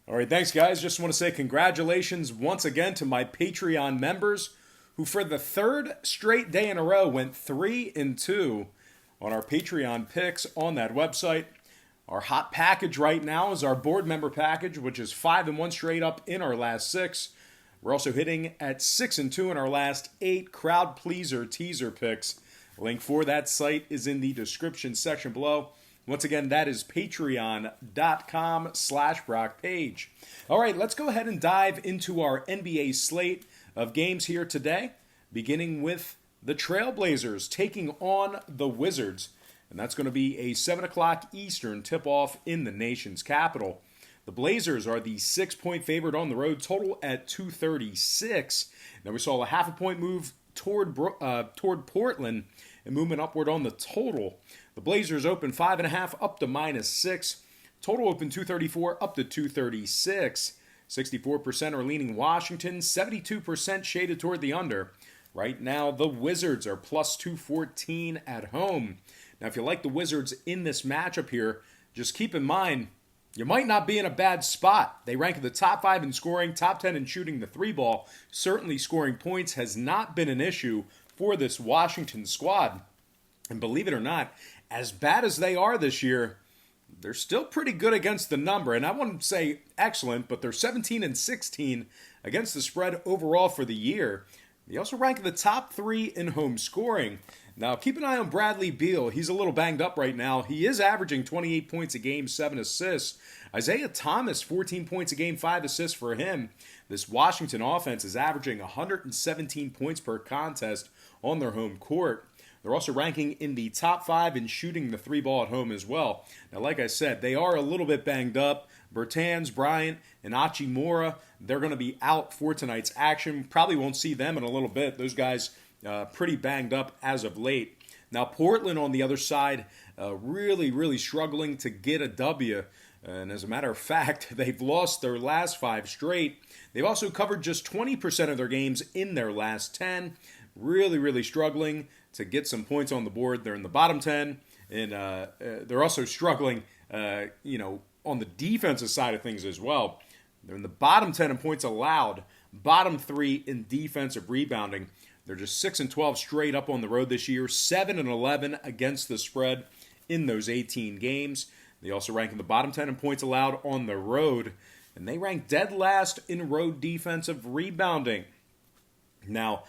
All right, thanks, guys. Just want to say congratulations once again to my Patreon members who, for the third straight day in a row, went 3-2 on our Patreon picks on that website. Our hot package right now is our board member package, which is 5-1 straight up in our last 6. We're also hitting at 6-2 in our last 8 crowd pleaser teaser picks. Link for that site is in the description section below. Once again, that is patreon.com/BrockPage. All right, let's go ahead and dive into our NBA slate of games here today, beginning with the Trailblazers taking on the Wizards. And that's going to be a 7 o'clock Eastern tip-off in the nation's capital. The Blazers are the 6-point favorite on the road, total at 236. Now we saw a half a point move toward Portland and movement upward on the total. The Blazers open 5.5 up to -6. Total open 234 up to 236. 64% are leaning Washington, 72% shaded toward the under. Right now, the Wizards are plus 214 at home. Now, if you like the Wizards in this matchup here, just keep in mind, you might not be in a bad spot. They rank in the top 5 in scoring, top 10 in shooting the 3-ball. Certainly scoring points has not been an issue for this Washington squad. And believe it or not, as bad as they are this year, they're still pretty good against the number. And I wouldn't say excellent, but they're 17-16 against the spread overall for the year. They also rank in the top 3 in home scoring. Now, keep an eye on Bradley Beal. He's a little banged up right now. He is averaging 28 points a game, 7 assists. Isaiah Thomas, 14 points a game, 5 assists for him. This Washington offense is averaging 117 points per contest on their home court. They're also ranking in the top 5 in shooting the 3-ball at home as well. Now, like I said, they are a little bit banged up. Bertans, Bryant, and Achimura, they're going to be out for tonight's action. Probably won't see them in a little bit. Those guys pretty banged up as of late. Now, Portland on the other side, really struggling to get a W. And as a matter of fact, they've lost their last 5 straight. They've also covered just 20% of their games in their last 10. Really struggling to get some points on the board. They're in the bottom 10, and they're also struggling, on the defensive side of things as well. They're in the bottom 10 in points allowed, bottom 3 in defensive rebounding. They're just 6-12 straight up on the road this year, 7-11 against the spread in those 18 games. They also rank in the bottom 10 in points allowed on the road, and they rank dead last in road defensive rebounding. Now,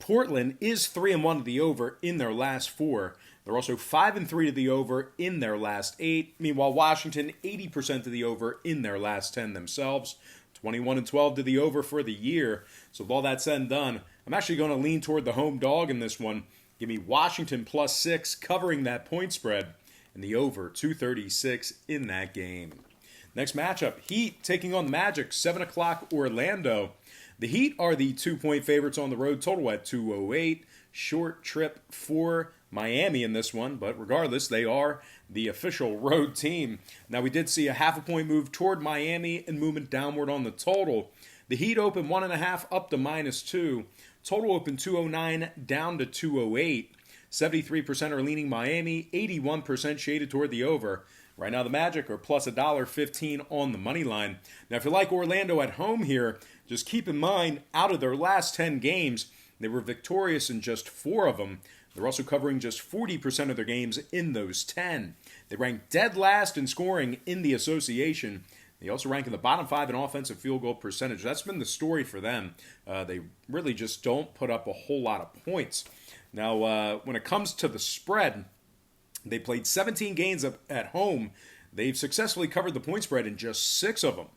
Portland is 3-1 to the over in their last 4. They're also 5-3 to the over in their last 8. Meanwhile, Washington, 80% to the over in their last 10 themselves. 21-12 to the over for the year. So with all that said and done, I'm actually going to lean toward the home dog in this one. Give me Washington plus 6 covering that point spread and the over 236 in that game. Next matchup, Heat taking on the Magic, 7 o'clock Orlando. The Heat are the 2-point favorites on the road, total at 208. Short trip for Miami in this one, but regardless, they are the official road team. Now, we did see a half a point move toward Miami and movement downward on the total. The Heat open 1.5 up to -2. Total open 209 down to 208. 73% are leaning Miami, 81% shaded toward the over. Right now, the Magic are plus $1.15 on the money line. Now, if you like Orlando at home here, just keep in mind, out of their last 10 games, they were victorious in just 4 of them. They're also covering just 40% of their games in those 10. They rank dead last in scoring in the association. They also rank in the bottom 5 in offensive field goal percentage. That's been the story for them. They really just don't put up a whole lot of points. Now, when it comes to the spread, they played 17 games at home. They've successfully covered the point spread in just 6 of them.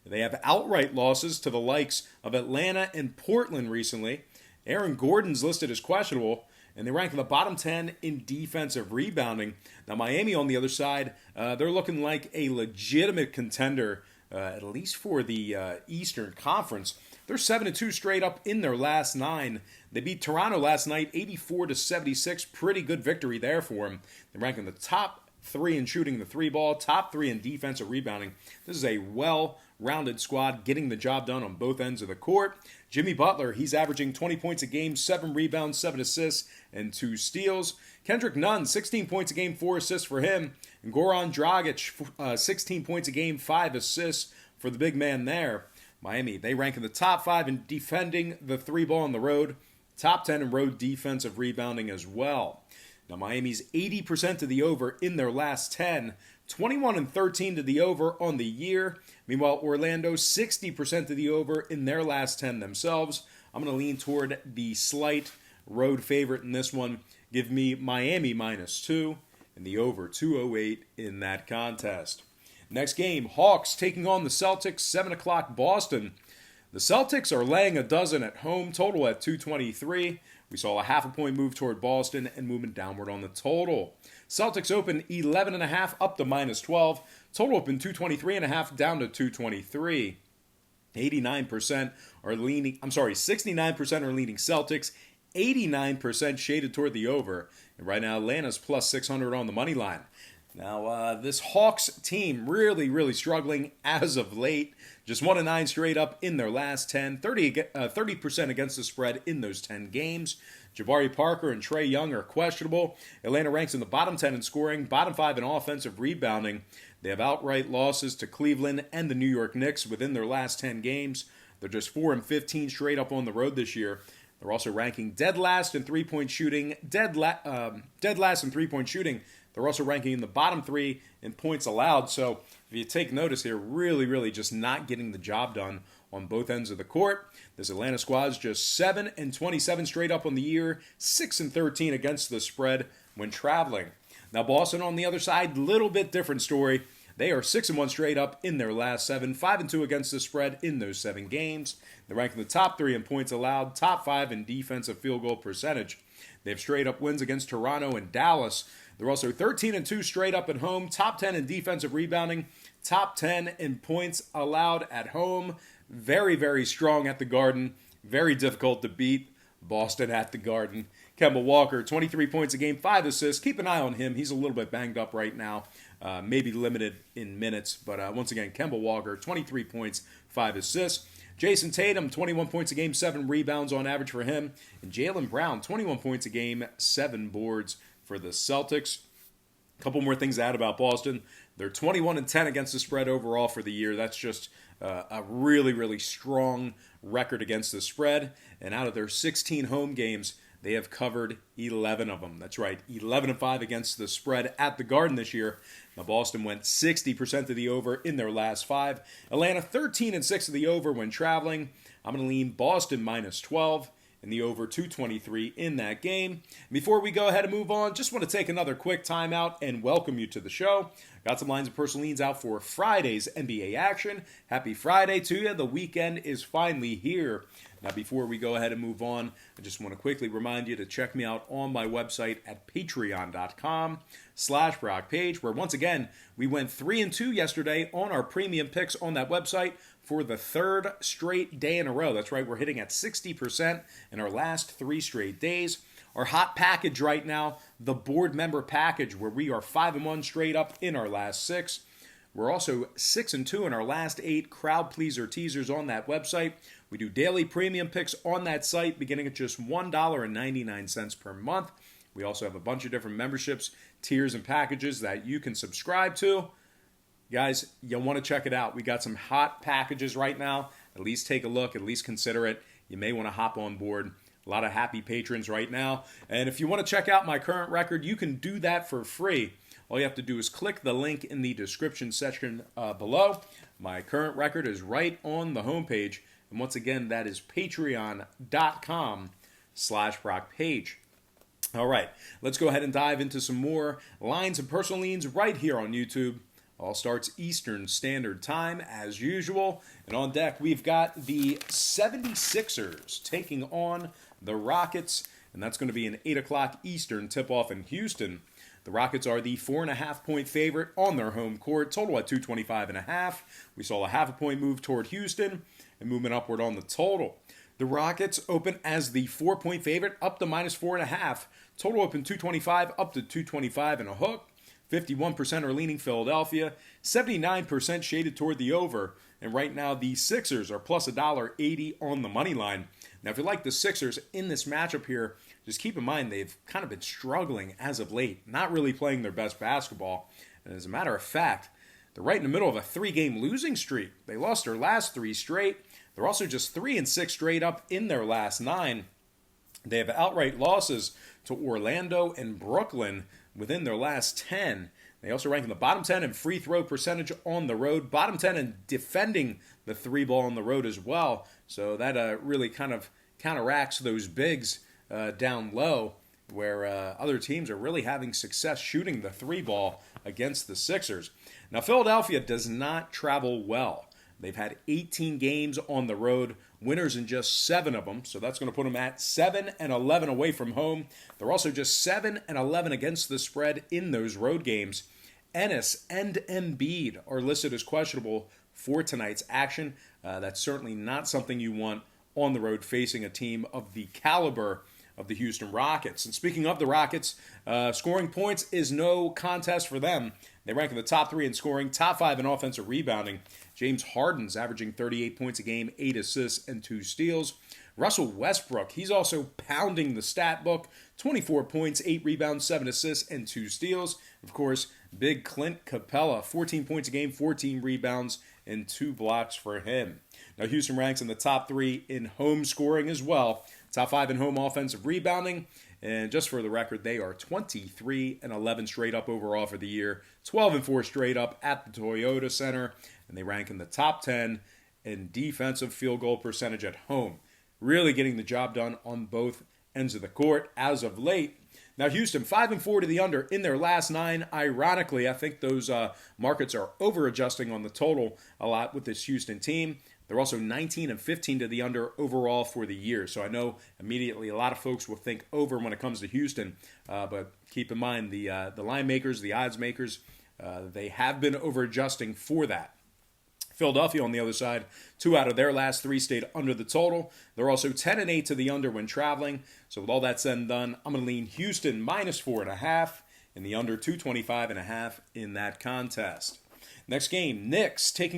They have outright losses to the likes of Atlanta and Portland recently. Aaron Gordon's listed as questionable, and they rank in the bottom 10 in defensive rebounding. Now, Miami, on the other side, they're looking like a legitimate contender, at least for the Eastern Conference. They're 7-2 straight up in their last 9. They beat Toronto last night, 84-76. Pretty good victory there for them. They rank in the top 3 in shooting the 3-ball, top 3 in defensive rebounding. This is a well-rounded squad getting the job done on both ends of the court. Jimmy Butler, he's averaging 20 points a game, 7 rebounds, 7 assists, and 2 steals. Kendrick Nunn, 16 points a game, 4 assists for him. And Goran Dragic, 16 points a game, 5 assists for the big man there. Miami, they rank in the top 5 in defending the 3-ball on the road, top 10 in road defensive rebounding as well. Now, Miami's 80% to the over in their last 10, 21-13 to the over on the year. Meanwhile, Orlando, 60% to the over in their last 10 themselves. I'm going to lean toward the slight road favorite in this one. Give me Miami -2 and the over 208 in that contest. Next game, Hawks taking on the Celtics, 7 o'clock Boston. The Celtics are laying a dozen at home, total at 223. We saw a half a point move toward Boston and movement downward on the total. Celtics open 11.5 up to -12. Total open 223.5 down to 223. 69% are leaning, 69% are leaning Celtics, 89% shaded toward the over. And right now, Atlanta's plus 600 on the money line. Now, this Hawks team really struggling as of late. Just 1-9 straight up in their last 10. 30% against the spread in those 10 games. Jabari Parker and Trae Young are questionable. Atlanta ranks in the bottom 10 in scoring, bottom 5 in offensive rebounding. They have outright losses to Cleveland and the New York Knicks within their last 10 games. They're just 4-15 straight up on the road this year. They're also ranking dead last in three-point shooting. Dead last in three-point shooting. They're also ranking in the bottom 3 in points allowed. So if you take notice here, really just not getting the job done on both ends of the court. This Atlanta squad's just 7-27 straight up on the year, 6-13 against the spread when traveling. Now Boston on the other side, little bit different story. They are 6-1 straight up in their last 7, 5-2 against the spread in those 7 games. They're ranked in the top 3 in points allowed, top 5 in defensive field goal percentage. They have straight up wins against Toronto and Dallas. They're also 13-2 straight up at home, top 10 in defensive rebounding, top 10 in points allowed at home. Very strong at the Garden. Very difficult to beat. Boston at the Garden. Kemba Walker, 23 points a game, 5 assists. Keep an eye on him. He's a little bit banged up right now. Maybe limited in minutes. But once again, Kemba Walker, 23 points, 5 assists. Jason Tatum, 21 points a game, 7 rebounds on average for him. And Jaylen Brown, 21 points a game, 7 boards for the Celtics. A couple more things to add about Boston. They're 21-10 against the spread overall for the year. That's just a really strong record against the spread. And out of their 16 home games, they have covered 11 of them. That's right, 11-5 against the spread at the Garden this year. Now Boston went 60% to the over in their last 5. Atlanta 13-6 to the over when traveling. I'm going to lean Boston -12 and the over 223 in that game. Before we go ahead and move on, just want to take another quick timeout and welcome you to the show. Got some lines of personal leans out for Friday's NBA action. Happy Friday to you. The weekend is finally here. Now, before we go ahead and move on, I just want to quickly remind you to check me out on my website at patreon.com/BrockPage, where once again, we went 3-2 yesterday on our premium picks on that website for the 3rd straight day in a row. That's right, we're hitting at 60% in our last 3 straight days. Our hot package right now, the board member package, where we are 5-1 straight up in our last 6. We're also 6-2 in our last 8 crowd pleaser teasers on that website. We do daily premium picks on that site, beginning at just $1.99 per month. We also have a bunch of different memberships, tiers, and packages that you can subscribe to. Guys, you'll want to check it out. We got some hot packages right now. At least take a look, at least consider it. You may want to hop on board. A lot of happy patrons right now. And if you want to check out my current record, you can do that for free. All you have to do is click the link in the description section below. My current record is right on the homepage. And once again, that is patreon.com/BrockPage. All right, let's go ahead and dive into some more lines and personal leans right here on YouTube. All starts Eastern Standard Time as usual. And on deck, we've got the 76ers taking on the Rockets. And that's going to be an 8 o'clock Eastern tip-off in Houston. The Rockets are the 4.5-point favorite on their home court, total at 225.5. We saw a half a point move toward Houston and movement upward on the total. The Rockets open as the 4-point favorite, up to -4.5. Total open 225 up to 225 and a hook. 51% are leaning Philadelphia, 79% shaded toward the over, and right now the Sixers are plus $1.80 on the money line. Now, if you like the Sixers in this matchup here, just keep in mind they've kind of been struggling as of late, not really playing their best basketball. And as a matter of fact, They're right in the middle of a 3-game losing streak. They lost their last 3 straight. They're also just 3-6 straight up in their last 9. They have outright losses to Orlando and Brooklyn within their last 10. They also rank in the bottom 10 in free throw percentage on the road, bottom 10 in defending the 3-ball on the road as well. So that really kind of counteracts those bigs down low, where other teams are really having success shooting the 3-ball against the Sixers. Now, Philadelphia does not travel well. They've had 18 games on the road, winners in just 7 of them, so that's going to put them at 7-11 away from home. They're also just 7-11 against the spread in those road games. Ennis and Embiid are listed as questionable for tonight's action. That's certainly not something you want on the road facing a team of the caliber of the Houston Rockets. And speaking of the Rockets, scoring points is no contest for them. They rank in the top 3 in scoring, top 5 in offensive rebounding. James Harden's averaging 38 points a game, 8 assists, and 2 steals. Russell Westbrook, he's also pounding the stat book. 24 points, 8 rebounds, 7 assists, and 2 steals. Of course, big Clint Capella, 14 points a game, 14 rebounds, and 2 blocks for him. Now, Houston ranks in the top 3 in home scoring as well. Top 5 in home offensive rebounding. And just for the record, they are 23-11 straight up overall for the year. 12-4 straight up at the Toyota Center. And they rank in the top 10 in defensive field goal percentage at home. Really getting the job done on both ends of the court as of late. Now, Houston, 5-4 to the under in their last 9. Ironically, I think those markets are over-adjusting on the total a lot with this Houston team. They're also 19-15 to the under overall for the year. So I know immediately a lot of folks will think over when it comes to Houston. But keep in mind, the line makers, the odds makers, they have been over-adjusting for that. Philadelphia, on the other side, 2 out of their last 3 stayed under the total. They're also 10-8 to the under when traveling. So with all that said and done, I'm going to lean Houston -4.5 and the under 225.5 in that contest. Next game, Knicks taking